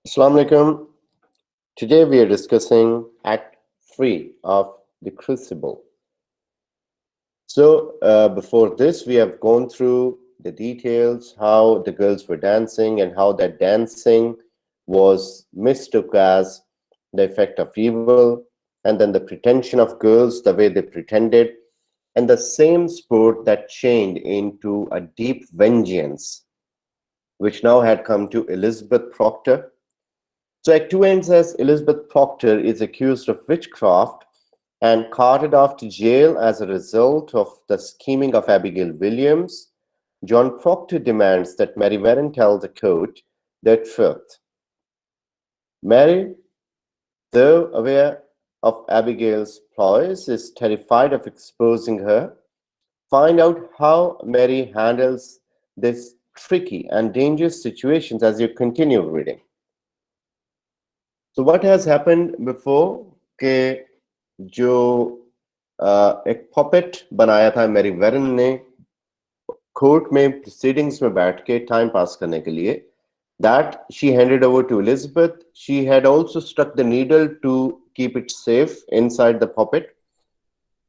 Assalamu alaikum. Today we are discussing Act 3 of the Crucible. So before this, we have gone through the details, how the girls were dancing and how that dancing was mistook as the effect of evil, and then the pretension of girls, the way they pretended, and the same sport that chained into a deep vengeance, which now had come to Elizabeth Proctor. So Act 2 ends as Elizabeth Proctor is accused of witchcraft and carted off to jail as a result of the scheming of Abigail Williams. John Proctor demands that Mary Warren tell the court the truth. Mary, though aware of Abigail's ploys, is terrified of exposing her. Find out how Mary handles this tricky and dangerous situations as you continue reading. So what has happened before कि जो एक पॉपेट बनाया था Mary Warren ने court में proceedings में बैठ के टाइम पास करने के लिए, that she handed over to Elizabeth. She had also struck the needle to keep it safe inside the puppet.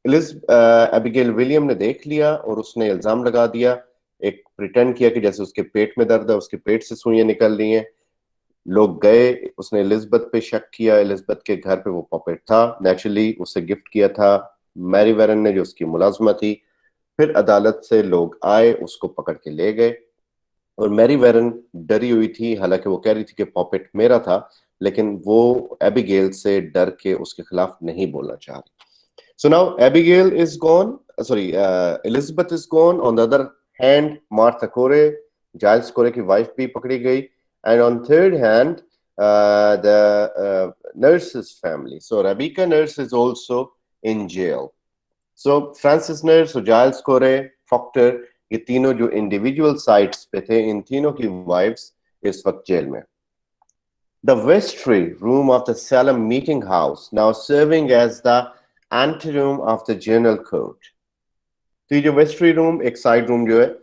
Abigail William ने देख लिया और उसने इल्जाम लगा दिया, एक प्रिटेंड किया कि जैसे उसके पेट में दर्द है, उसके पेट से सुइयां निकल रही हैं. लोग गए, उसने एलिजाबेथ पे शक किया, एलिजाबेथ के घर पे वो पॉपेट था, नेचुरली उसे गिफ्ट किया था मैरी वेरन ने जो उसकी मुलाजमा थी. फिर अदालत से लोग आए, उसको पकड़ के ले गए और मैरी वेरन डरी हुई थी, हालांकि वो कह रही थी कि पॉपेट मेरा था, लेकिन वो एबिगेल से डर के उसके खिलाफ नहीं बोलना चाह रही. So now Abigail is gone, Elizabeth is gone. On the other hand, Martha Corey, Giles Corey की wife भी पकड़ी गई. And on third hand, the nurse's family. So Rebecca Nurse is also in jail. So Francis Nurse, so Giles Corey, Proctor, ये तीनों जो individual sites पे थे, इन तीनों की wives इस वक्त जेल में. The vestry room of the Salem meeting house, now serving as the anteroom of the general court. तो ये जो वेस्ट्री रूम, एक साइड रूम जो है,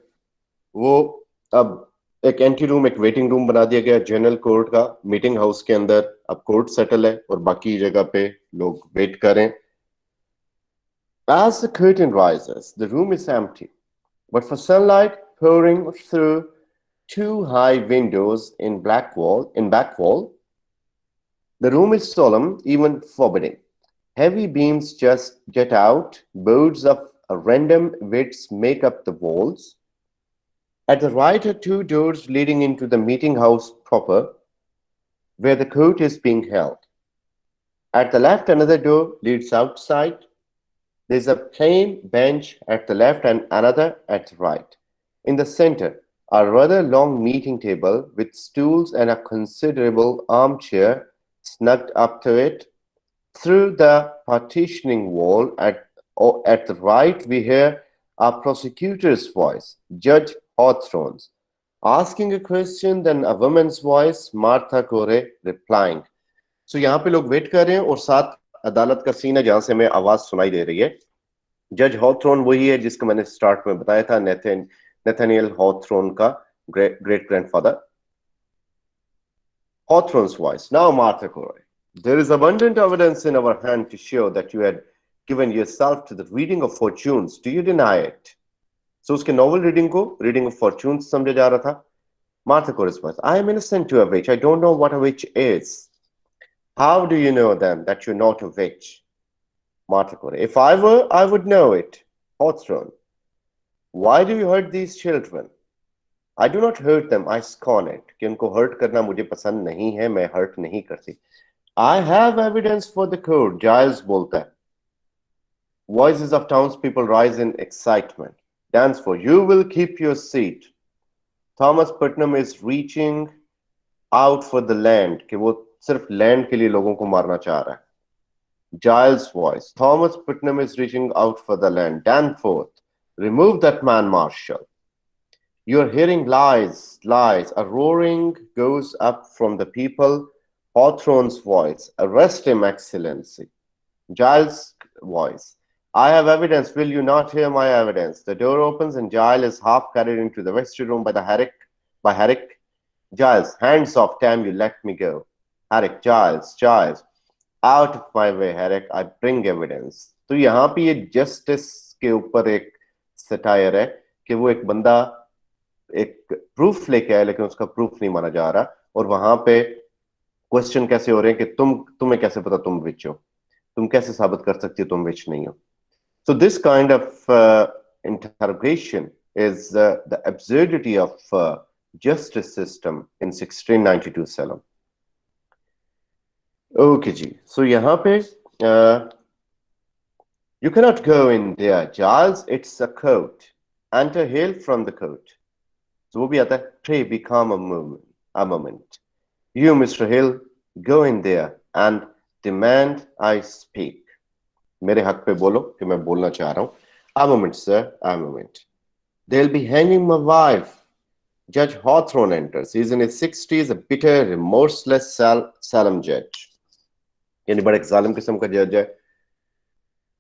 वो अब एक एंटी रूम, एक वेटिंग रूम बना दिया गया जनरल कोर्ट का. मीटिंग हाउस के अंदर अब कोर्ट सेटल है और बाकी जगह पे लोग वेट करें. As the curtain rises, the room is empty, but for sunlight pouring through two high windows in back wall, the room is solemn, even forbidding. Heavy beams just jet out, boards of random widths make up the walls. At the right are two doors leading into the meeting house proper, where the court is being held. At the left, another door leads outside. There is a plain bench at the left and another at the right. In the center, a rather long meeting table with stools and a considerable armchair snugged up to it. Through the partitioning wall at the right, we hear a prosecutor's voice, Judge Hawthorne's, asking a question, then a woman's voice, Martha Corey, replying. So यहाँ पे लोग wait कर रहे हैं और साथ अदालत का सीन है जहां से हमें आवाज सुनाई दे रही है. जज हॉथरॉन वही है जिसको मैंने स्टार्ट में बताया था, नेथानियल हॉथरॉन का great grandfather. Hawthorne's voice. Now, Martha Corey, there is abundant evidence in our hand to show that you had given yourself to the reading of fortunes. Do you deny it? So उसके novel reading को reading of fortunes समझा जा रहा था. Martha Corey's voice. I am innocent to a witch. I don't know what a witch is. How do you know then that you're not a witch? Martha Corey. If I were, I would know it. Hawthorne. Why do you hurt these children? I do not hurt them, I scorn it. कि उनको hurt करना मुझे पसंद नहीं है, मैं hurt नहीं करती. I have evidence for the court, Giles बोलता है. Voices of townspeople rise in excitement. Dansford, you will keep your seat. Thomas Putnam is reaching out for the land, कि वो सिर्फ land के लिए लोगों को मारना चाह रहा है. Giles' voice. Thomas Putnam is reaching out for the land. Danforth, remove that man, Marshal. You're hearing lies, lies. A roaring goes up from the people. Hawthorne's voice. Arrest him, Excellency. Giles' voice. I have evidence. Will you not hear my evidence? The door opens and Giles is half carried into the vestry room by Herrick. Giles, hands off, damn you, let me go. Herrick, Giles, out of my way, Herrick, I bring evidence. तो यहाँ पे ये justice के ऊपर एक satire है कि वो एक बंदा एक प्रूफ लेके आया लेकिन उसका प्रूफ नहीं माना जा रहा, और वहां पे क्वेश्चन कैसे हो रहे हैं कि तुम्हें कैसे पता तुम विच हो, तुम कैसे साबित कर सकती हो तुम विच नहीं हो. So this kind of interrogation is the absurdity of justice system in 1692 Salem. Okay ji, so यहाँ पे you cannot go in there, Giles, it's a court. Enter Hale from the court. So वो भी आता है, pray become a moment. You, Mr. Hill, go in there and demand I speak. मेरे हक पे बोलो कि मैं बोलना चाह रहा हूं. A moment, sir, a moment. They'll be hanging my wife. Judge Hawthorne enters. He's in his 60s, a bitter, remorseless Salem judge. यानी बड़े जालिम किस्म का जज है.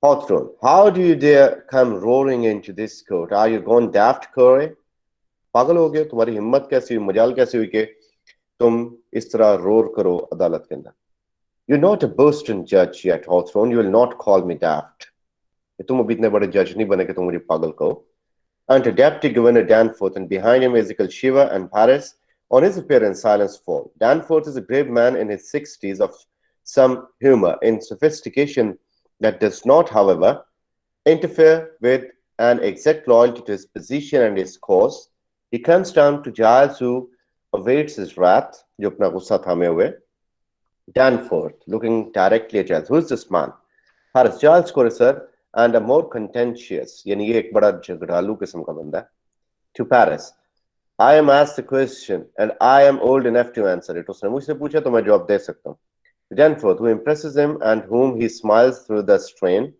Hawthorne, how do you dare come roaring into this court? Are you gone daft, Corey? पागल हो गए? तुम्हारी हिम्मत कैसी हुई, मजाल कैसी हुई कि तुम इस तरह रोर करो अदालत के अंदर? You're not a Boston judge yet, Hawthorne. You will not call me daft. तुम अभी इतने बड़े जज नहीं बने कि तुम मुझे पागल कहो. Enter Deputy Governor Danforth, and behind him Ezekiel Shiva and Paris. On his appearance, silence falls. Danforth is a grave man in his 60s of some humor in sophistication that does not, however, interfere with an exact loyalty to his position and his cause. He comes down to Giles, who awaits his wrath, जो अपना गुस्सा थामे हुए. Danforth, looking directly at Giles. Who is this man? Paris, Giles Corey, sir, and a more contentious, यानी ये एक बड़ा झगड़ालू किस्म का बंदा है. To Paris, I am asked the question and I am old enough to answer it. उसने मुझसे पूछा तो मैं जवाब दे सकता हूँ. Danforth, who impresses him and whom he smiles through the strain.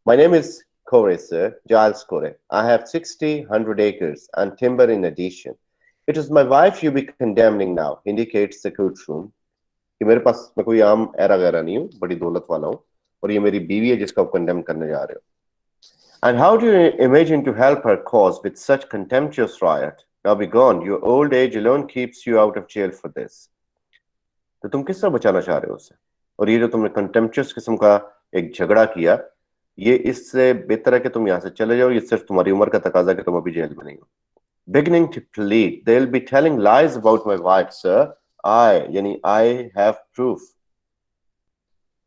My name is Corey, sir, Giles Corey. I have 100 acres and timber in addition. It is my wife you be condemning now, indicates the courtroom. कि मेरे पास मैं कोई आम era गैरा नहीं हूँ, बड़ी दौलत वाला हूँ, और ये मेरी बीवी है जिसका आप कंडेम करने जा रहे हो. And how do you imagine to help her cause with such contemptuous riot? Now be gone. Your old age alone keeps you out of jail for this. तो तुम किस तरह बचाना चाह रहे हो उससे? और ये जो तुमने contemptuous किस्म का एक झगड़ा किया, ये इससे बेहतर है कि तुम यहाँ से चले जाओ. ये सिर्फ तुम्हारी उम्र का तकाजा कि तुम अभी जेल में नहीं हो. Beginning to plead, they'll be telling lies about my wife, sir. I have proof.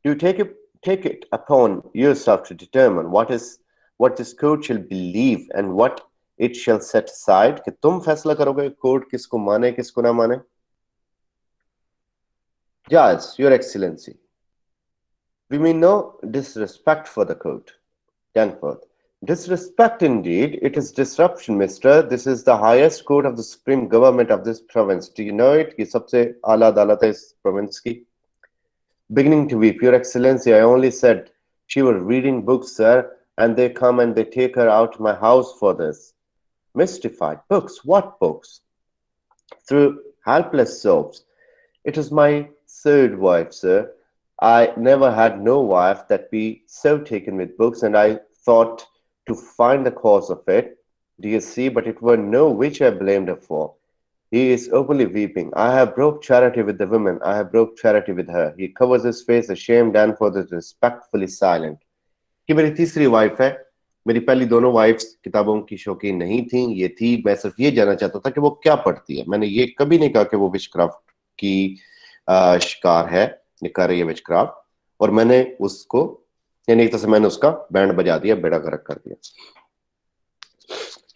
You take it upon yourself to determine what this court shall believe and what it shall set aside. कि तुम फैसला करोगे court किसको माने किसको ना माने. Giles, Your Excellency, we mean no disrespect for the court. Danforth, disrespect indeed. It is disruption, mister. This is the highest court of the supreme government of this province. Do you know it? ये सबसे आला अदालत है इस province की. Beginning to weep, Your Excellency, I only said she was reading books, sir, and they come and they take her out of my house for this. Mystified. Books? What books? Through helpless sobs. It is my third wife, sir. I never had no wife that be so taken with books, and I thought to find the cause of it. Do you see? But it were no which I blamed her for. He is openly weeping. I have broke charity with the women. I have broke charity with her. He covers his face, ashamed. Danforth is respectfully silent. कि मेरी तीसरी wife है. मेरी पहली दोनों wives किताबों की शौकीन नहीं थी. ये थी, मैं सिर्फ ये जानना चाहता था कि वो क्या पढ़ती है. मैंने ये कभी नहीं कहा कि वो विचक्राफ्ट की शिकार है, ये कर रही है विचक्राफ्ट. और मैंने उसको यानी एक तरह से मैंने उसका बैंड बजा दिया, बेड़ा गर्क कर दिया.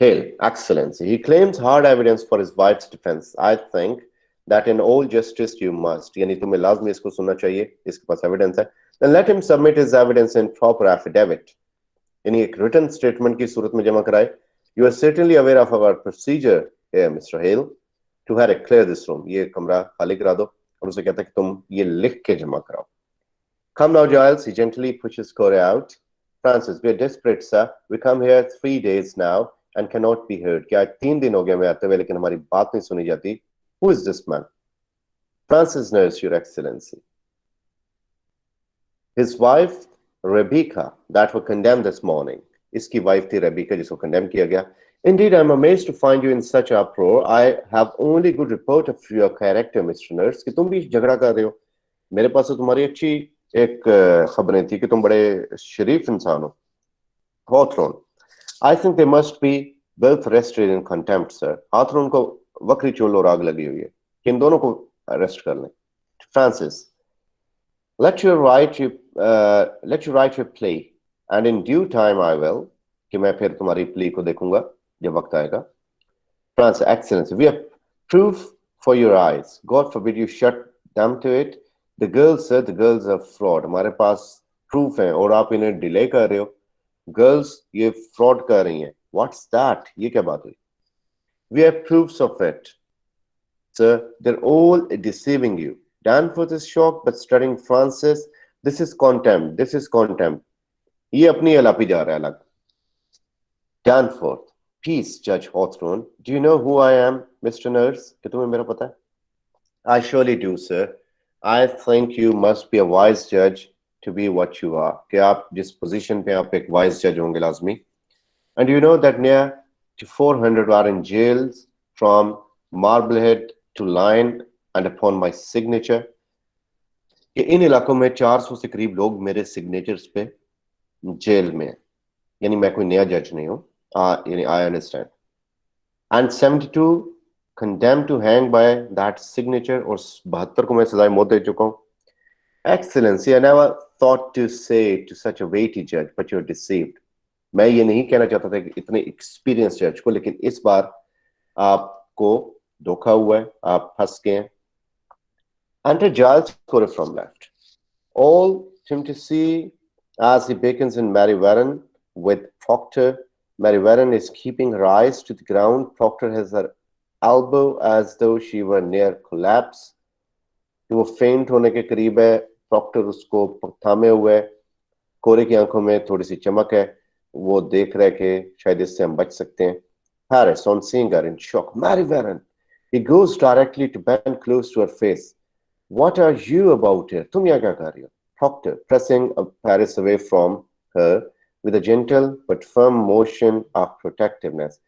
Hale, Excellency, he claims hard evidence for his wife's defense. I think that in all justice you must. यानी तुम्हें लाजमी इसको सुनना चाहिए, इसके पास एविडेंस है. Then let him submit his evidence in proper affidavit. यानी एक written statement की सूरत में जमा कराए. You are certainly aware of our procedure here, Mr. Hale. To have a clear this room. ये कमरा खाली करा दो. और उसे कहता है कि तुम ये लिख के जमा कराओ. Come now, Giles. He gently pushes Corey out. Francis, we are desperate, sir. We come here 3 days now and cannot be heard. क्या 3 दिन हो गए हमें आते हुए लेकिन हमारी बात नहीं सुनी जाती. Who is this man? Francis knows, Your Excellency. His wife Rebecca, that were condemned this morning. इसकी वाइफ थी Rebecca जिसको condemn किया गया. Indeed, I'm amazed to find you in such uproar. I have only good report of your character, Mr. Nurse, कि तुम भी झगड़ा कर रहे हो. मेरे पास तो तुम्हारी अच्छी एक खबरें थी कि तुम बड़े शरीफ इंसान हो. Hawthorne, I think they must be both arrested in contempt, sir. Hawthorne को वक्री चोल और आग लगी हुई है कि इन दोनों को अरेस्ट कर लें. Francis, let you write your play, and in due time I will. कि मैं फिर तुम्हारी प्ले को देखूंगा जब वक्त आएगा. France, excellence. We have proof for your eyes. God forbid you shut them to it. The girls, sir, the girls are fraud. हमारे पास proof है और आप इन्हें delay कर रहे हो. Girls ये fraud कर रही हैं. What's that? ये क्या बात हुई? We have proofs of it. Sir, they're all deceiving you. Danforth is shocked, but studying Francis, this is contempt. This is contempt. ये अपनी एलापी जा रहा है अलग. Danforth, peace, Judge Hawthorne. Do you know who I am, Mr. Nurse? कि तुम्हें मेरा पता है? I surely do, sir. I think you must be a wise judge to be what you are. कि आप जिस position पे आप एक wise judge होंगे लाजमी. And you know that near to 400 are in jails from Marblehead to Lyne and upon my signature. कि इन इलाकों में 400 से करीब लोग मेरे signatures पे जेल में हैं. यानी मैं कोई नया जज नहीं हूँ. यानी I understand. And 72 condemned to hang by that signature, और 72 को मैं सजाए मौत दे चुका हूँ. Excellency, I never thought to say to such a weighty judge, but you're deceived. मैं ये नहीं कहना चाहता था कि इतने experienced जज को, लेकिन इस बार आपको धोखा हुआ है, आप फंस गए हैं. Enter Giles scorer from left. All seem to see as he beckons in Mary Warren with Proctor. Mary Warren is keeping her eyes to the ground. Proctor has her elbow as though she were near collapse. वो फेंट होने के करीब है. Procter उसको थामे हुए है. कोरे की आंखों में थोड़ी सी चमक है. वो देख रहे कि शायद इससे हम बच सकते हैं. Harris, on seeing her in shock, Mary Warren. He goes directly to bend close to her face. What are you about here? तुम यहाँ क्या कर रही हो? Proctor, pressing Paris away from her with a gentle but firm motion of protectiveness.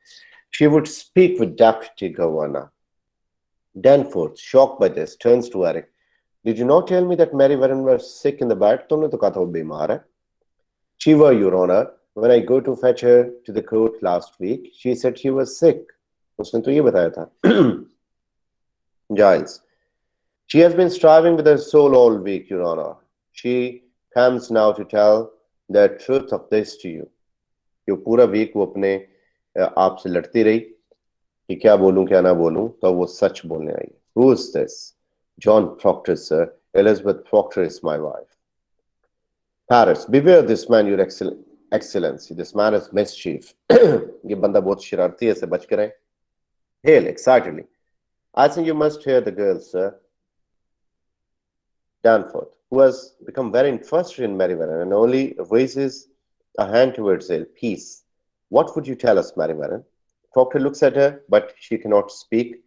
She would speak with Deputy Governor. Danforth, shocked by this, turns to Eric. Did you not tell me that Mary Warren was sick in the bed? तुमने तो कहा था वो बीमार है. She were, Your Honor. When I go to fetch her to the court last week, she said she was sick. उसने तो ये बताया था. Giles, she has been striving with her soul all week, Your Honor. She comes now to tell the truth of this to you. कि पूरा week वो अपने आप से लड़ती रही कि क्या बोलूं क्या ना बोलूं, तो वो सच बोलने आई. Who is this? John Proctor, sir. Elizabeth Proctor is my wife. Paris, beware this man, Your Excellency. This man is mischief. ये बंदा बहुत शरारती है, से बच के रहें. Hale, excitedly. I think you must hear the girl, sir. Danforth, who has become very interested in Mary Warren and only raises a hand towards Hale. Peace. What would you tell us, Mary Warren? Proctor looks at her, but she cannot speak.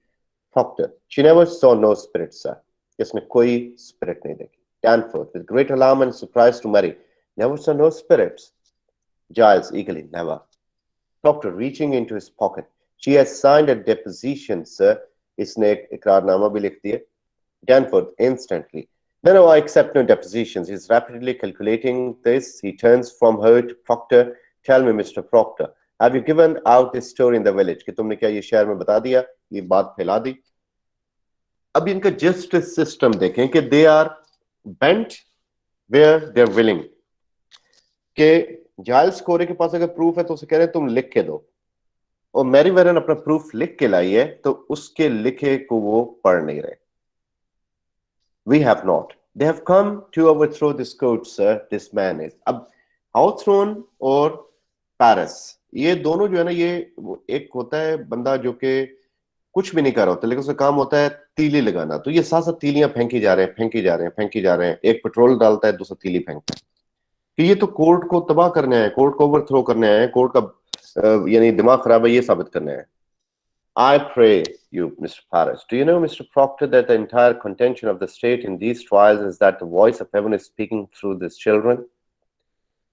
Proctor, she never saw no spirit, sir. इसने कोई spirit नहीं देखी. Danforth, with great alarm and surprise to Mary, never saw no spirits. Giles, eagerly, never. Proctor, reaching into his pocket, she has signed a deposition, sir. इसने एक इकरारनामा भी लिख दिया. Danforth, instantly. No, I accept no depositions. He's rapidly calculating this. He turns from her to Proctor. Tell me, Mr. Proctor, have you given out this story in the village? कि तुमने क्या ये शहर में बता दिया, ये बात फैला दी? अब इनका justice system देखें कि they are bent where they're willing. कि जाइल्स कोरे के पास अगर प्रूफ है तो उसे कह रहे हैं तुम लिख के दो, और मैरी वेरन अपना प्रूफ लिख के लाई है तो उसके लिखे को वो पढ़ नहीं रहे. We have not. They have come to overthrow this court, sir. This man is. अब Hawthorne और Paris, ये दोनों जो है ना, ये एक होता है बंदा जो कि कुछ भी नहीं कर रहा होता, लेकिन उसका काम होता है तीली लगाना. तो ये साथ साथ तीलियां फेंकी जा रहे हैं, फेंकी जा रहे हैं, फेंकी जा रहे हैं. एक पेट्रोल डालता है, दूसरा तीली फेंकता है. कि ये तो कोर्ट को तबाह करने आए, कोर्ट को ओवरथ्रो करने आए, कोर्ट का यानी दिमाग खराब है ये साबित करने आए. I pray you, Mr. Paris, do you know, Mr. Proctor, that the entire contention of the state in these trials is that the voice of heaven is speaking through these children?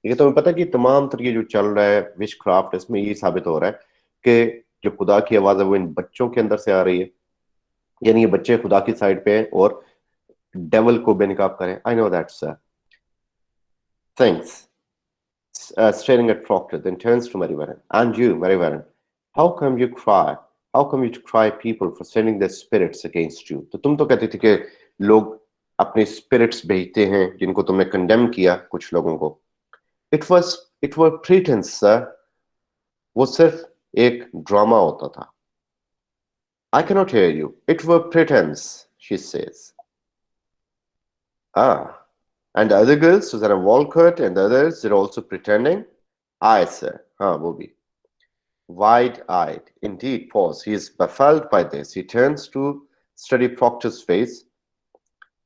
ये तुम्हें पता है कि तमाम तरह ये जो चल रहा है विचक्राफ्ट, इसमें ये साबित हो रहा है कि जो खुदा की आवाज है वो इन बच्चों के अंदर से आ रही है, यानी ये बच्चे खुदा की साइड पे हैं और डेवल को बेनकाब करें. I know that sir. Thanks. Staring at Proctor, then turns to Marivaran. And you, Marivaran, how come you cry? How come you cry people for sending their spirits against you? तो तुम तो कहती थी कि लोग अपने spirits भेजते हैं जिनको तुमने condemn किया कुछ लोगों को. It was pretense, sir. वो सिर्फ एक ड्रामा होता था. I cannot hear you. It was pretense, she says. Ah. And the other girls, Susanna Walcott and the others, they're also pretending? Aye, sir. हाँ, वो भी. Wide-eyed. Indeed, pause. He is baffled by this. He turns to study Proctor's face.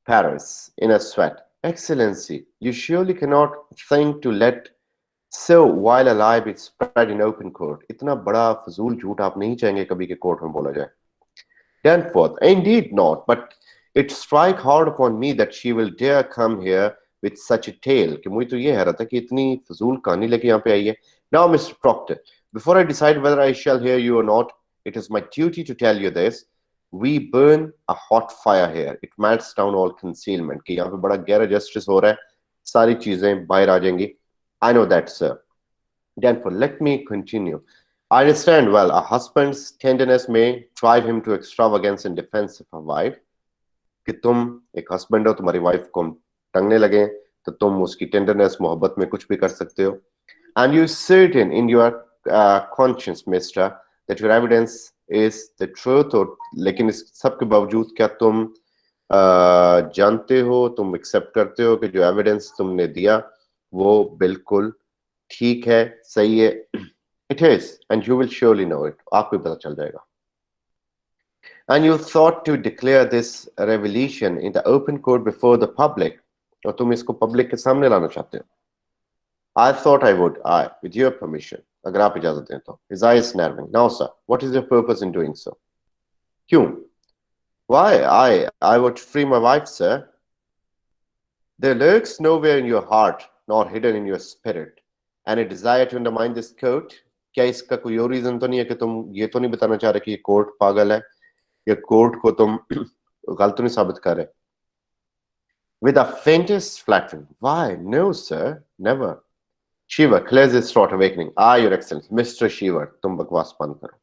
Paris, in a sweat. Excellency, you surely cannot think to let so while alive be spread in open court. इतना बड़ा फजूल झूठ आप नहीं चाहेंगे कभी के court में बोला जाए. Danforth, indeed not, but it strike hard upon me that she will dare come here with such a tale. कि मुझे तो ये हैरत है कि इतनी फजूल कहानी लेके यहाँ पे आई है. Now, Mr. Proctor, before I decide whether I shall hear you or not, it is my duty to tell you this. We burn a hot fire here. It melts down all concealment. कि यहाँ पे बड़ा गहरा justice हो रहा है. सारी चीजें बाहर आ जाएंगी. I know that, sir. Danforth, let me continue. I understand well, a husband's tenderness may drive him to extravagance in defense of a wife. कि तुम एक husband हो, तुम्हारी wife को टंगने लगे, तो तुम उसकी tenderness, मोहब्बत में कुछ भी कर सकते हो. And you certain in your conscience, mister, that your evidence is the truth, और लेकिन इस सब के बावजूद क्या तुम जानते हो, तुम accept करते हो कि जो evidence तुमने दिया वो बिल्कुल ठीक है, सही है. It is, and you will surely know it. आपको पता चल जाएगा. And you thought to declare this revelation in the open court before the public. और तुम इसको public के सामने लाना चाहते हो. I thought I would. I, with your permission. अगर आप इजाजत दें तो. His eyes narrowing. Now, sir, what is your purpose in doing so? क्यों? Why, I would free my wife, sir. There lurks nowhere in your heart, nor hidden in your spirit, any desire to undermine this court. क्या इसका कोई और reason तो नहीं है कि तुम ये तो नहीं बताना चाह रहे कि ये कोर्ट पागल है, या कोर्ट को तुम गलत तो नहीं साबित कर रहे? With the faintest flattering. Why? No, sir. Never. Shiva clears his throat, awakening. Ah, Your Excellency, Mr. Shiva, तुम बकवास बंद करो.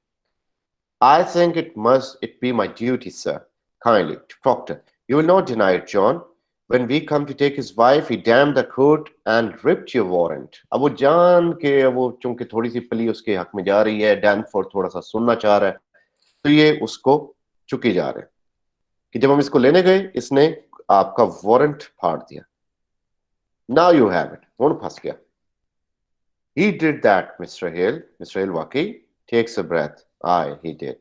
I think it be my duty, sir. Kindly, to Proctor. You will not deny it, John. When we come to take his wife, he damned the court and ripped your warrant. अब वो जान के वो चूंकि थोड़ी सी पली उसके हक में जा रही है, डैनफोर्ड थोड़ा सा सुनना चाह रहा है, तो ये उसको चुकी जा रहे हैं कि जब हम इसको लेने गए इसने आपका वारंट फाड़ दिया. Now you have it. कौन फंस गया? He did that, Mr. Hale. Mr. Hale वाकई takes a breath. Aye, he did.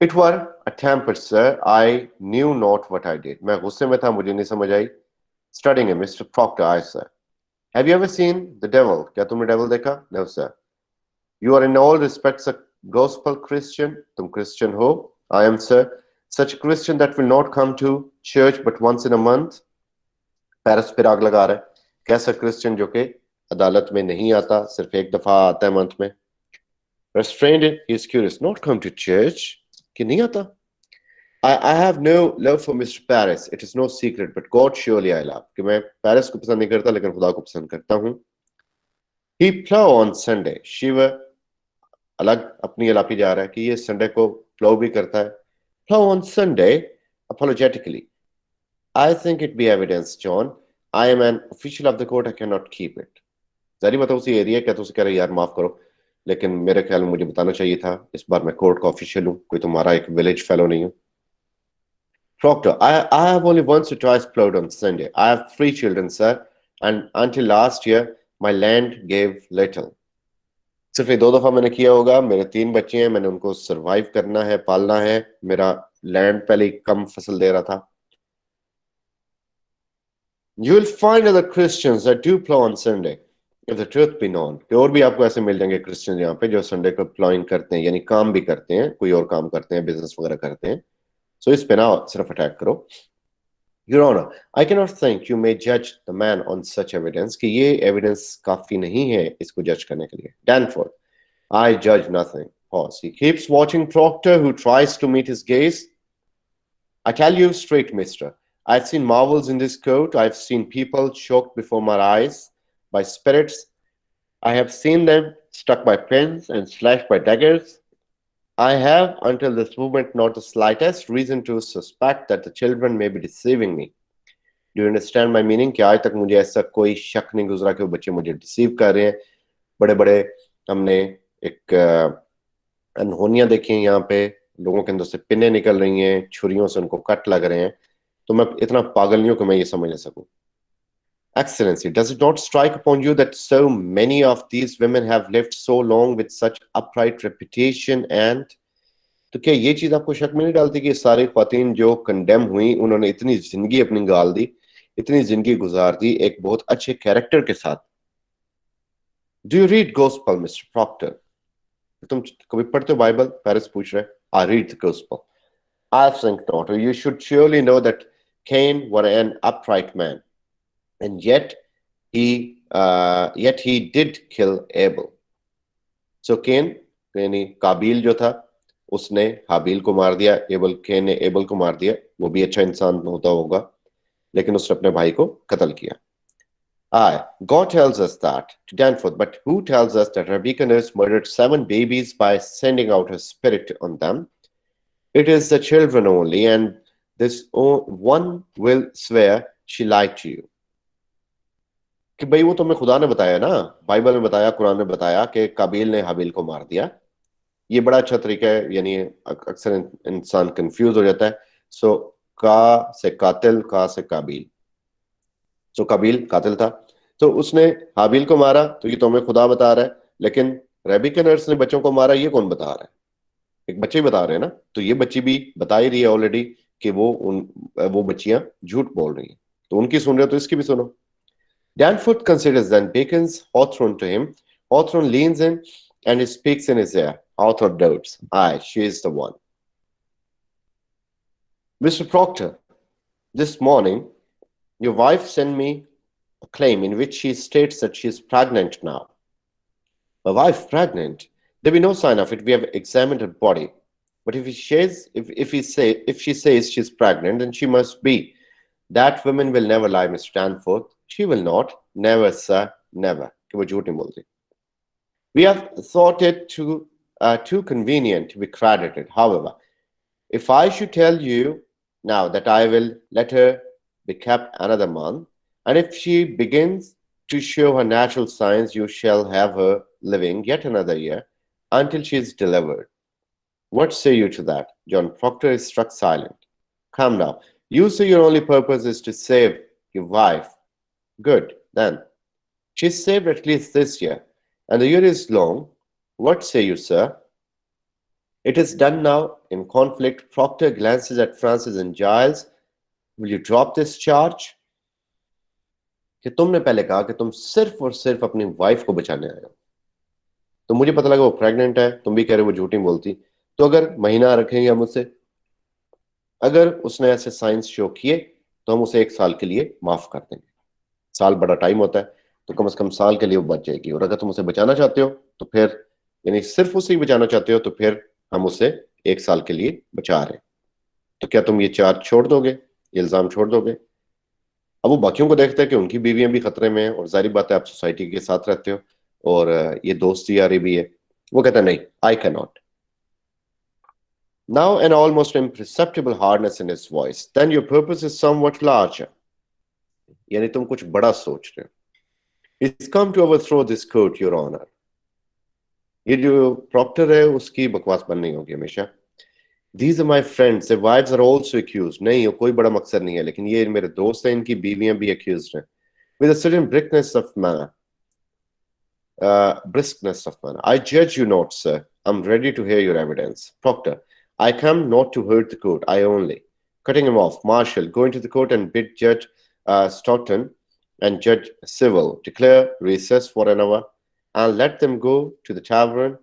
It were a temper, sir. I knew not what I did. मैं गुस्से में था, मुझे नहीं समझ आई. Studying him, Mr. Proctor, I, sir. Have you ever seen the devil? क्या तुमने devil देखा? No, sir. You are in all respects a gospel Christian. तुम Christian हो? I am, sir. Such a Christian that will not come to church but once in a month. Paris पे आग लगा रहा है. कैसा Christian जो कि अदालत में नहीं आता, सिर्फ एक दफा आता है मंथ में. Restrained it, he is curious. Not come to church? कि नहीं आता? I have no love for Mr. Paris. It is no secret, but God surely I love. कि मैं पेरिस को पसंद नहीं करता, लेकिन खुदा को पसंद करता हूँ. He plow on Sunday. Shiv अलग अपनी अलापी जा रहा है कि ये संडे को प्लो भी करता है. Plow on Sunday, apologetically. I think it be evidence, John. I am an official of the court. I cannot keep it. जारी बताओ उसी एरिया क्या तो उसे कह रहे यार माफ करो, लेकिन मेरे ख्याल में मुझे बताना चाहिए था. इस बार मैं कोर्ट का ऑफिशियल हूँ, कोई तुम्हारा एक विलेज फेलो नहीं हूँ. Proctor, I have only once or twice plowed on Sunday. I have 3 children, sir, and until last year my land gave little. सिर्फ ये 2 दफा मैंने किया होगा. मेरे 3 बच्चे हैं, मैंने उनको सरवाइव करना है, पालना है. मेरा लैंड पहले ही कम फसल दे रहा था. You will find other Christians that do plow on Sunday. If the truth be known, कि और भी आपको ऐसे मिल जाएंगे क्रिश्चियन यहाँ पे जो संडे को प्लॉइंग करते हैं, यानी काम भी करते हैं, कोई और काम करते हैं, बिजनेस वगैरह करते हैं. सो इस पे ना सिर्फ अटैक करो. Your Honor, I cannot think you may judge the man on such evidence कि ये एविडेंस काफी नहीं है इसको जज करने के लिए. Danforth, I judge nothing. Pause. He keeps watching Proctor, who tries to meet his gaze. I tell you straight, mister, I've seen marvels in this court. I've seen people choked before my eyes by spirits. I have seen them struck by pins and slashed by daggers. I have, until this moment, not the slightest reason to suspect that the children may be deceiving me. Do you understand my meaning? कि आज तक मुझे ऐसा कोई शक नहीं गुजरा कि वो बच्चे मुझे डिसीव कर रहे हैं. बड़े बड़े हमने एक अनहोनियां देखी हैं यहाँ पे, लोगों के अंदर से पिनें निकल रही हैं, छुरियों से उनको कट लग रहे हैं. तो मैं इतना पागल नहीं हूं कि मैं ये समझ ना सकूं. Excellency, does it not strike upon you that so many of these women have lived so long with such upright reputation and तो क्या ये चीज आपको शक में नहीं डालती कि सारी ख्वातीन जो कंडेम हुई उन्होंने इतनी जिंदगी अपनी गाल दी, इतनी जिंदगी गुजार दी एक बहुत अच्छे कैरेक्टर के साथ? Do you read gospel Mister Proctor? तुम कभी पढ़ते हो बाइबल? पेरिस पूछ रहे. I read the gospel. I think not. You should surely know that Cain was an upright man, and yet he did kill Abel. So Cain, यानी काबिल जो था उसने हाबिल को मार दिया, कैन ने एबल को मार दिया. वो भी अच्छा इंसान होता होगा, लेकिन उसने अपने भाई को कत्ल किया. God tells us that to Danforth, but who tells us that Rebecca Nurse murdered 7 babies by sending out her spirit on them? It is the children only, and this one will swear she lied to you. कि भाई वो तुम्हें खुदा ने बताया ना, Bible में बताया, कुरान में बताया कि काबिल ने हाबिल को मार दिया. ये बड़ा अच्छा तरीका है, यानी अक्सर इंसान कंफ्यूज हो जाता है. सो का से कातिल, का से काबिल. सो काबिल कातिल था, तो उसने हाबिल को मारा, तो ये तो हमें खुदा बता रहा है. लेकिन रेबिका नर्स ने बच्चों को मारा, ये कौन बता रहा है? एक बच्चे बता रहे हैं ना. तो ये बच्ची भी बता ही रही है ऑलरेडी कि वो बच्चियां झूठ बोल रही हैं. तो उनकी सुन रहे हो तो इसकी भी सुनो. Danforth considers then beckons Hawthorne to him. Hawthorne leans in and he speaks in his ear. Hawthorne doubts. Aye, she is the one. Mr. Proctor, this morning, your wife sent me a claim in which she states that she is pregnant now. My wife pregnant? There be no sign of it. We have examined her body. But if she says she's pregnant, then she must be. That woman will never lie, Mr. Danforth. She will not. Never, sir. Never. कि वो झूठ नहीं बोलती. We have thought it too convenient to be credited. However, if I should tell you now that I will let her be kept another month, and if she begins to show her natural signs, you shall have her living yet another year until she is delivered. What say you to that? John Proctor is struck silent. Come now. You say your only purpose is to save your wife. Good, then. She's saved at least this year, and the year is long. What say you, sir? It is done now in conflict. Proctor glances at Francis and Giles. Will you drop this charge? कि तुमने पहले कहा कि तुम सिर्फ और सिर्फ अपनी वाइफ को बचाने आए हो. तो मुझे पता लगा वो प्रेग्नेंट है, तुम भी कह रहे हो वो झूठी बोलती. तो अगर महीना रखेंगे हम उससे, अगर उसने ऐसे साइंस शो किए तो हम उसे 1 साल के लिए माफ कर देंगे. साल बड़ा टाइम होता है, तो कम से कम साल के लिए वो बच जाएगी. और अगर तुम उसे बचाना चाहते हो तो फिर, यानी सिर्फ उसे ही बचाना चाहते हो, तो फिर हम उसे 1 साल के लिए बचा रहे हैं. तो क्या तुम ये चार्ज छोड़ दोगे, ये इल्जाम छोड़ दोगे? अब वो बाकियों को देखते हैं कि उनकी बीवियां भी खतरे में हैं, और जाहिर बात है आप सोसाइटी के साथ रहते हो और ये दोस्ती यारी भी है. वो कहता है नहीं, I can not. Now an almost imperceptible hardness in his voice. Then your purpose is somewhat larger. यानी तुम कुछ बड़ा सोच रहे हो. It's come to overthrow this court, Your Honor. ये जो प्रॉक्टर है उसकी बकवास बंद नहीं होगी हमेशा. These are my friends. Their wives are also accused. नहीं, ये कोई बड़ा मकसद नहीं है, लेकिन ये मेरे दोस्त हैं, इनकी बीवियां भी accused हैं. With a certain briskness of manner. I judge you not, sir. I'm ready to hear your evidence. Proctor, I come not to hurt the court. I only. Cutting him off. Marshal, go into the court and bid Judge Stoughton and Judge Civil declare recess for an hour and let them go to the tavern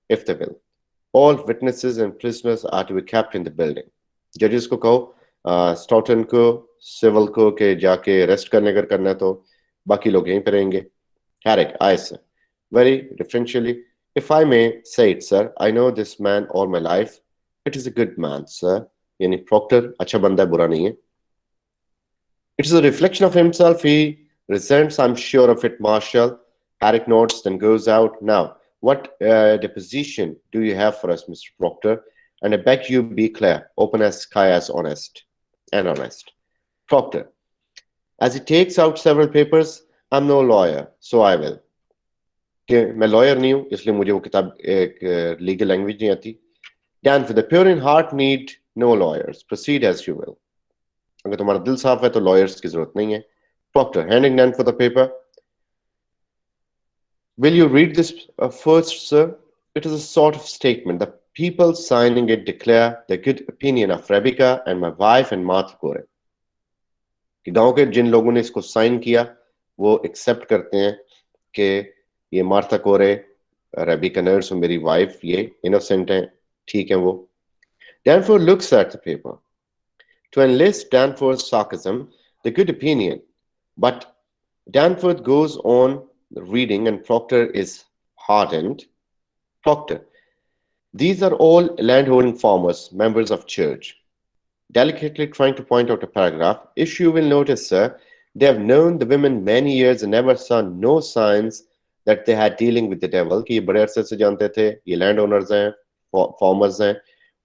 if they will. All witnesses and prisoners are to be kept in the building. Judges को कहो, Stoughton को, Civil को के जाके arrest करने अगर करना है तो बाकी लोग यहीं पे रहेंगे. Herrick, aye sir. Very deferentially, If I may say it, sir, I know this man all my life. It is a good man, sir. यानी प्रॉक्टर अच्छा बंदा है, बुरा नहीं है. It is a reflection of himself. He resents, I'm sure of it, Marshall. Harrick nods, then goes out. Now, what deposition do you have for us, Mr. Proctor? And I beg you be clear, open as sky, as honest and honest. Proctor, as he takes out several papers, I'm no lawyer, so I will. कि मैं lawyer नहीं हूं, इसलिए मुझे वो किताब एक legal language नहीं आती. Dan, for the pure in heart need no lawyers. Proceed as you will. अगर तुम्हारा दिल साफ है तो लॉयर्स की जरूरत नहीं है. Proctor, handing Dan for the paper. Will you read this first, sir? It is a sort of statement. The people signing it declare the good opinion of Rebecca and my wife and Martha Kore. कि गांव के जिन लोगों ने इसको sign किया वो accept करते हैं कि ये मार्था कोरे, रेबिका नर्स और मेरी वाइफ ये इनोसेंट हैं, ठीक है वो. Danforth looks at the paper. To enlist Danforth's sarcasm, the good opinion. But Danforth goes on reading and Proctor is hardened. Proctor, these are all landholding farmers, members of church. Delicately trying to point out a paragraph, if you will notice, sir, they have known the women many years and never saw no signs that they had dealing with the devil. कि ये बड़े अरसे से जानते थे, ये land owners हैं, farmers हैं,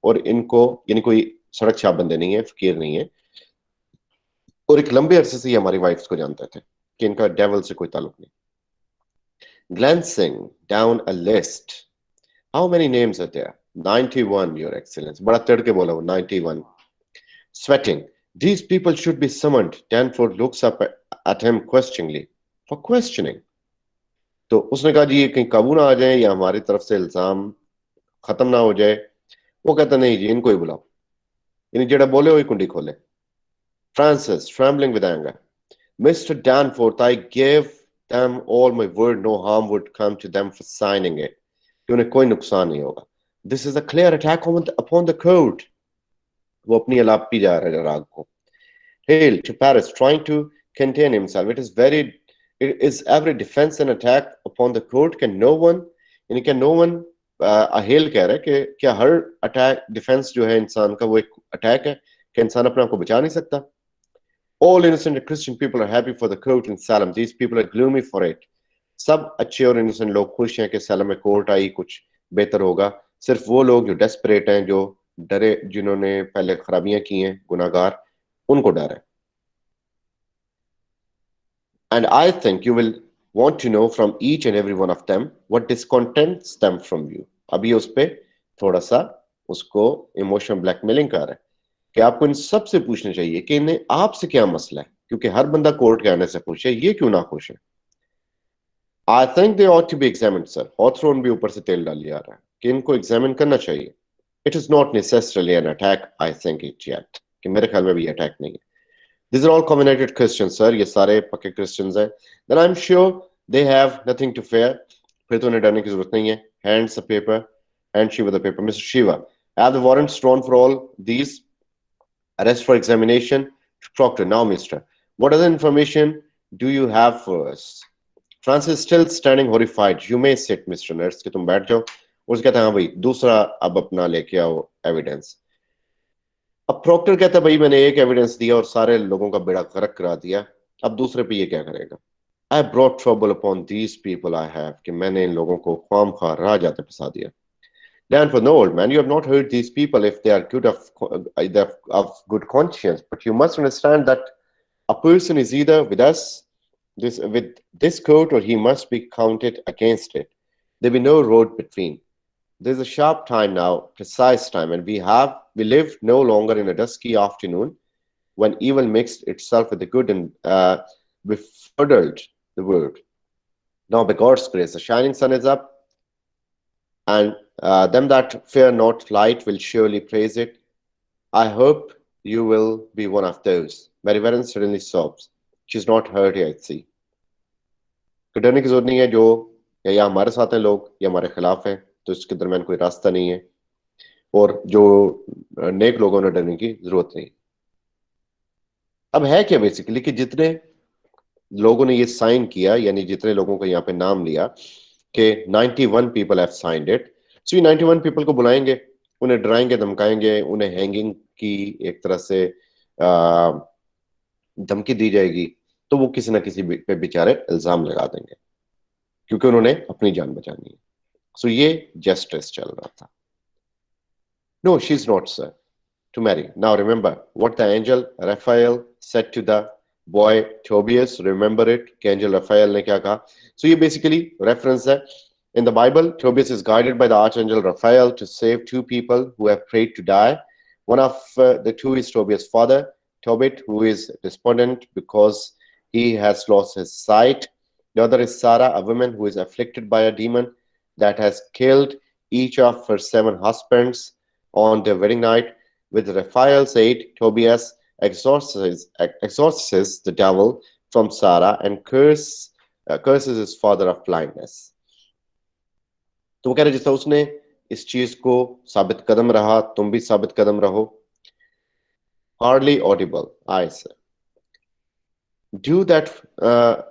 और इनको यानी कोई सड़क छाप बंदे नहीं है, फकीर नहीं है, और एक लंबे अरसे से ये हमारी वाइफ्स को जानते थे कि इनका डेविल से कोई ताल्लुक नहीं. Glancing down a list, how many names are there? 91, Your Excellency. बड़ा तड़के बोला वो, 91. Sweating, these people should be summoned. Danforth looks up at him questioningly. For questioning. तो उसने कहा जी ये कहीं काबू ना आ जाए या हमारी तरफ से इल्जाम खत्म ना हो जाए. वो कहता नहीं जी, इनको ही बुलाओ, यानी जेड़ा बोले वही कुंडी खोले. Francis, trembling with anger. Mr. Danforth, I gave them all my word no harm would come to them for signing it. कि उन्हें कोई नुकसान नहीं होगा. This is a clear attack upon the code. वो अपनी अलापी जा रहा है राग को. Hale to Paris, trying to contain himself. It is every defense and attack upon the code. Can no one Hale कह रहा है कि क्या हर अटैक डिफेंस जो है इंसान का वो एक अटैक है कि इंसान अपने आप को बचा नहीं सकता. All innocent Christian people are happy for the court in Salem. These people are gloomy for it. सब अच्छे और innocent लोग खुश हैं कि सैलम में कोर्ट आई, कुछ बेहतर होगा. सिर्फ वो लोग जो डेस्परेट हैं, जो डरे, जिन्होंने पहले खराबियां की हैं, गुनाहगार, उनको डर है. And I think you will want to know from each and every one of them what discontents them from you. अभी उस पे थोड़ा सा उसको इमोशनल ब्लैकमेलिंग कर रहा है कि आपको इन सब से पूछना चाहिए कि इन्हें आपसे क्या मसला है, क्योंकि हर बंदा कोर्ट के आने से खुश है, ये क्यों ना खुश है. I think they ought to be examined, sir. Hawthorne भी ऊपर से तेल डाल लिया रहा है कि इनको एग्जामिन करना चाहिए. It is not necessarily an attack, I think it yet. कि मेरे ख्याल में भी अटैक नहीं है. These are all converted Christians, sir. ये सारे पक्के Christians हैं. Then I'm sure they have nothing to fear. फिर तो उन्हें डरने की जरूरत नहीं है. Hands the paper. Hand Shiva the paper. Mr. Shiva, have the warrants drawn for all these. Arrest for examination. Proctor, now, mister, what other information do you have for us? Francis still standing horrified. You may sit, Mr. Nurse. कि तुम बैठ जाओ. उसने कहता हाँ भाई, दूसरा अब अपना लेके आओ एविडेंस. अब प्रॉक्टर कहता है भाई मैंने एक एविडेंस दिया और सारे लोगों का बेड़ा गर्क करा दिया, अब दूसरे पे ये क्या करेगा. I brought trouble upon these people I have, कि मैंने इन लोगों को ख्वामखा राह जाते फंसा दिया. Danforth, no, old man, you have not hurt these people if they are good of good conscience, but you must understand that a person is either with us, with this court, or he must be counted against it. There be no road between. There's a sharp time now, precise time, and we live no longer in a dusky afternoon when evil mixed itself with the good and befuddled the world. Now, by God's grace, the shining sun is up, and them that fear not light will surely praise it. I hope you will be one of those. Mary Warren suddenly sobs. She's not hurt yet, I see. डरने की जरूरत नहीं है. जो या हमारे साथ हैं लोग या हमारे खिलाफ हैं, तो इसके दरमियान कोई रास्ता नहीं है, और जो नेक लोगों ने डरने की जरूरत नहीं. अब है क्या बेसिकली कि जितने लोगों ने ये साइन किया, यानी जितने लोगों को यहाँ पे नाम लिया, कि 91 पीपल हैव साइंड इट। सो ये 91 पीपल को बुलाएंगे, उन्हें डराएंगे, धमकाएंगे, उन्हें हैंगिंग की एक तरह से धमकी दी जाएगी, तो वो किसी ना किसी पे बेचारे इल्जाम लगा देंगे क्योंकि उन्होंने अपनी जान बचानी है। सो ये जस्टिस चल रहा था। No, she is not sure to marry. Now remember what the angel Raphael said to the boy Tobias. Remember it? कि angel Raphael ने क्या कहा? So ये basically reference है. In the Bible, Tobias is guided by the archangel Raphael to save two people who have prayed to die. One of the two is Tobias' father, Tobit, who is despondent because he has lost his sight. The other is Sarah, a woman who is afflicted by a demon that has killed each of her 7 husbands on their wedding night. With Raphael's aid, Tobias exorcises the devil from Sarah and curses his father of blindness. तो वो कह रहे जिस तरह उसने इस चीज को साबित कदम रहा, तुम भी साबित कदम रहो. Hardly audible, I say. Do that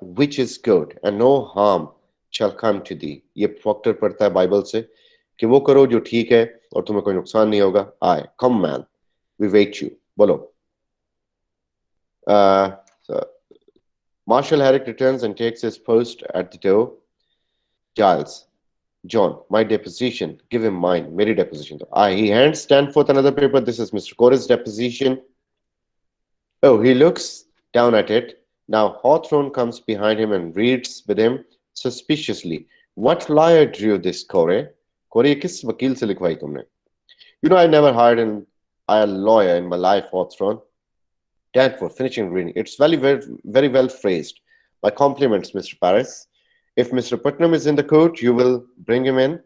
which is good and no harm shall come to thee. ये प्रॉक्टर पढ़ता है बाइबल से कि वो करो जो ठीक है और तुम्हें कोई नुकसान नहीं होगा. आए, come man, we wait you. बोलो. Marshal Herrick returns and takes his post at the door. Giles, John, my deposition. Give him mine. मेरी deposition. He hands Stanforth another paper. This is Mr. Corey's deposition. Oh, he looks down at it. Now Hawthorne comes behind him and reads with him suspiciously. What lawyer drew this, Corey? Corey, किस वकील से लिखवाई तुमने? You know, I never hired a lawyer in my life, Hawthorne. Danforth, finishing reading. It's very well phrased. My compliments, Mr. Paris. If Mr. Putnam is in the court, you will bring him in.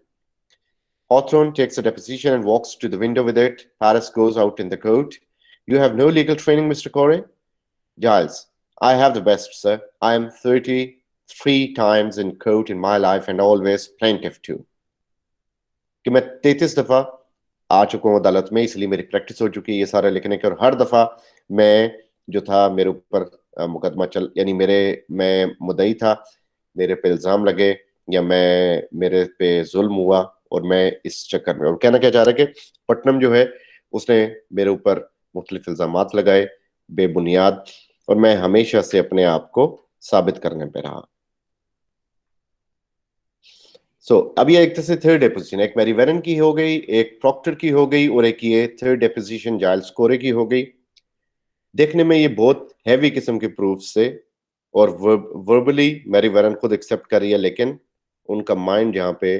Hawthorne takes a deposition and walks to the window with it. Paris goes out in the court. You have no legal training, Mr. Corey? Giles, I have the best, sir. I am 33 times in court in my life and always plaintiff too. कि मैं 33 दफा आ चुका हूँ अदालत में, इसलिए मेरी practice हो चुकी है ये सारे लिखने की, और हर दफा मैं जो था मेरे ऊपर मुकदमा चल, यानी मैं मुद्दई था, मेरे पे इल्जाम लगे या मेरे पे जुल्म हुआ और मैं इस चक्कर में, और कहना क्या चाह रहा है कि पटनम जो है उसने मेरे ऊपर मुख्तलिफ इल्जामात लगाए बेबुनियाद, और मैं हमेशा से अपने आप को साबित करने पे रहा. सो अब ये एक तरह से थर्ड डेपोजिशन, एक मैरी वेरन की हो गई, एक प्रॉक्टर की हो गई, और एक ये थर्ड डेपोजिशन जाइल्स कोरे की हो गई. देखने में ये बहुत हैवी किस्म के प्रूफ से, और वर्बली मैरी वेरन खुद एक्सेप्ट कर रही है, लेकिन उनका माइंड जहां पे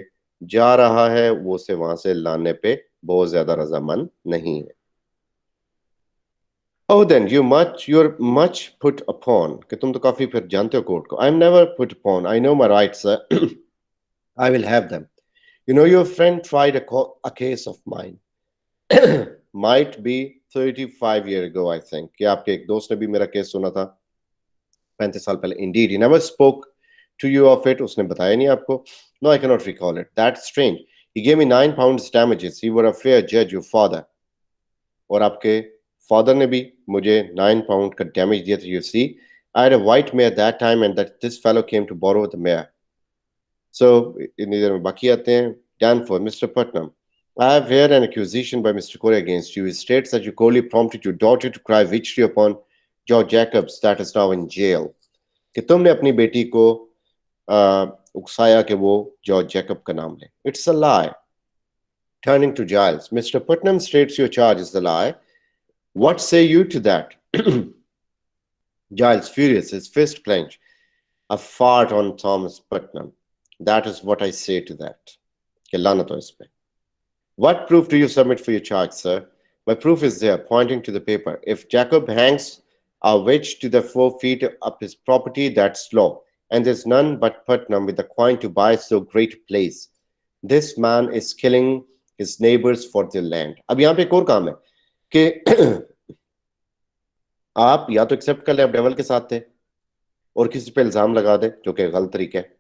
जा रहा है वो उसे वहां से लाने पे बहुत ज्यादा रजामंद नहीं है. Oh, then you're much put upon, कि तुम तो काफी फिर जानते हो कोर्ट को. I'm never put upon. I know my rights, sir. I will have them. You know, your friend tried a case of mine. Might be 35 years ago, I think. कि आपके एक दोस्त ने भी मेरा केस सुना था 35 साल पहले. Indeed, he never spoke to you of it. उसने बताया नहीं आपको. No, I cannot recall it. That's strange. He gave me 9 pounds damages. You were a fair judge, your father. और आपके फादर ने भी मुझे 9 pound का डैमेज दिया था. You see, I had a white mare that time, and that this fellow came to borrow the mare. So, इधर में बाकी आते हैं. Danforth, Mr. Putnam, I have here an accusation by Mr. Corey against you. He states that you coldly prompted your daughter to cry victory upon George Jacobs, that is now in jail. कि तुमने अपनी बेटी को उकसाया कि वो George Jacob का नाम ले. It's a lie. Turning to Giles, Mr. Putnam states your charge is the lie. What say you to that? Giles, furious, his fist clenched. A fart on Thomas Putnam. That is what I say to that. कि लानत हो इस पे. What proof do you submit for your charge, sir? My proof is there, pointing to the paper. If Jacob hangs a witch to the 4 feet up his property, that's law. And there's none but Putnam with the coin to buy so great a place. This man is killing his neighbors for their land. अब यहाँ पे एक और काम है कि आप या तो एक्सेप्ट कर ले आप डेवल के साथ थे और किसी पे इल्जाम लगा दे, जो कि गलत तरीका है,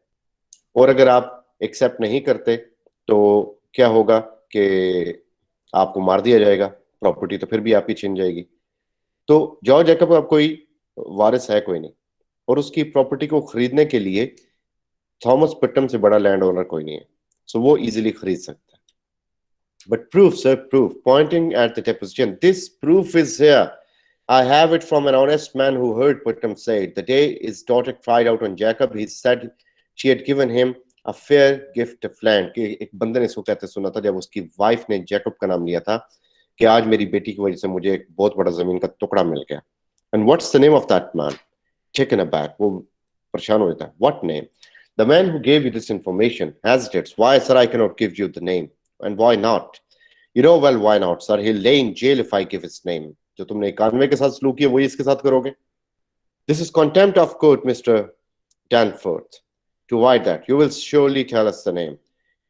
और अगर आप एक्सेप्ट नहीं करते तो क्या होगा कि आपको मार दिया जाएगा, प्रॉपर्टी तो फिर भी आपकी छीन जाएगी. तो जॉर्ज जैकब का कोई वारिस है कोई नहीं, और उसकी प्रॉपर्टी को खरीदने के लिए थॉमस पिटम से बड़ा लैंड ओनर कोई नहीं है, सो वो इजीली खरीद सकता है. But proof, sir, proof. Pointing at the deposition. This proof is here. I have it from an honest man who heard Putnam say it. The day his daughter cried out on Jacob, he said she had given him a fair gift of land. कि एक बंदे ने इसको कहते सुना था जब उसकी वाइफ ने जैकब का नाम लिया था कि आज मेरी बेटी की वजह से मुझे एक बहुत बड़ा जमीन का टुकड़ा मिल गया. And what's the name of that man? Taken aback. वो परेशान हो जाता है. What name? The man who gave you this information hesitates. Why, sir, I cannot give you the name. And why not? You know well why not, sir. He'll lay in jail if I give his name. जो तुमने कानवे के साथ सलूक किया वही इसके साथ करोगे. This is contempt of court, Mr. Danforth. To avoid that, you will surely tell us the name.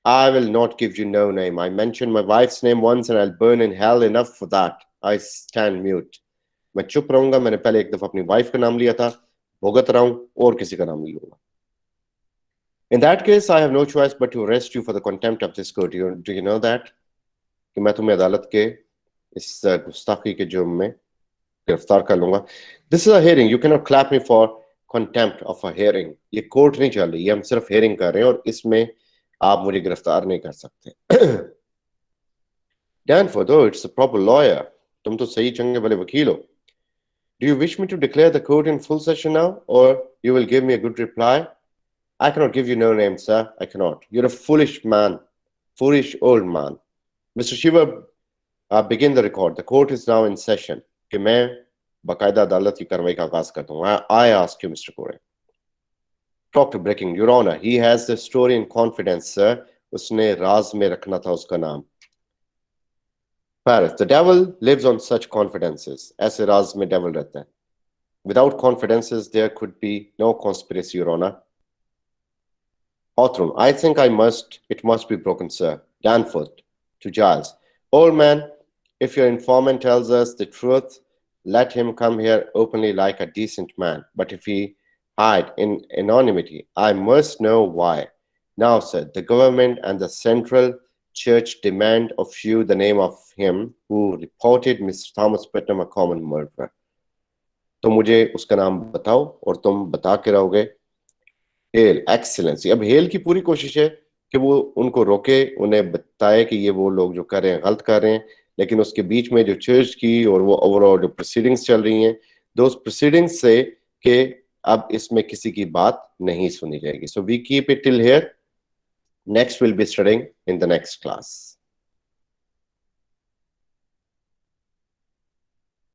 I will not give you no name. I mentioned my wife's name once and I'll burn in hell enough for that. I stand mute. मैं चुप रहूंगा. मैंने पहले एक दफा अपनी wife का नाम लिया था, भुगत रहा हूं और किसी का नाम नहीं लूंगा. In that case, I have no choice but to arrest you for the contempt of this court. Do you know that? कि मैं तुम्हें अदालत के इस गुस्ताखी के जुर्म में गिरफ्तार कर लूंगा. This is a hearing. You can not clap me for contempt of a hearing. ये कोर्ट नहीं चल रही, ये हम सिर्फ हियरिंग कर रहे हैं और इसमें आप मुझे गिरफ्तार नहीं कर सकते. Danforth, oh, it's a proper lawyer. तुम तो सही चंगे भले वकील हो. Do you wish me to declare the court in full session now, or you will give me a good reply? I cannot give you no name, sir. I cannot. You're a foolish man, foolish old man. Mr. Shiva, begin the record. The court is now in session. कि मैं बाकायदा अदालत की कार्रवाई का आगाज करता हूँ. I ask you, Mr. Kore. Dr. Breaking, Your Honor, he has the story in confidence, sir. उसने राज में रखना था उसका नाम. Paris, the devil lives on such confidences. ऐसे राज में devil रहता है. Without confidences, there could be no conspiracy, Your Honor. Hawthorne, I think it must be broken, sir. Danforth, to Giles. Old man, if your informant tells us the truth, let him come here openly like a decent man. But if he hide in anonymity, I must know why. Now, sir, the government and the central church demand of you the name of him who reported Mr. Thomas Putnam a common murderer. तो मुझे उसका नाम बताओ और तुम बता के रहोगे. Hello, excellency. अब हेल की पूरी कोशिश है कि वो उनको रोके, उन्हें बताए कि ये वो लोग जो कर रहे हैं गलत कर रहे हैं, लेकिन उसके बीच में जो चर्च की और वो ओवरऑल जो प्रोसीडिंग्स चल रही हैं, दोस प्रोसीडिंग्स से कि अब इसमें किसी की बात नहीं सुनी जाएगी. So we keep it till here. Next will be studying in the next class.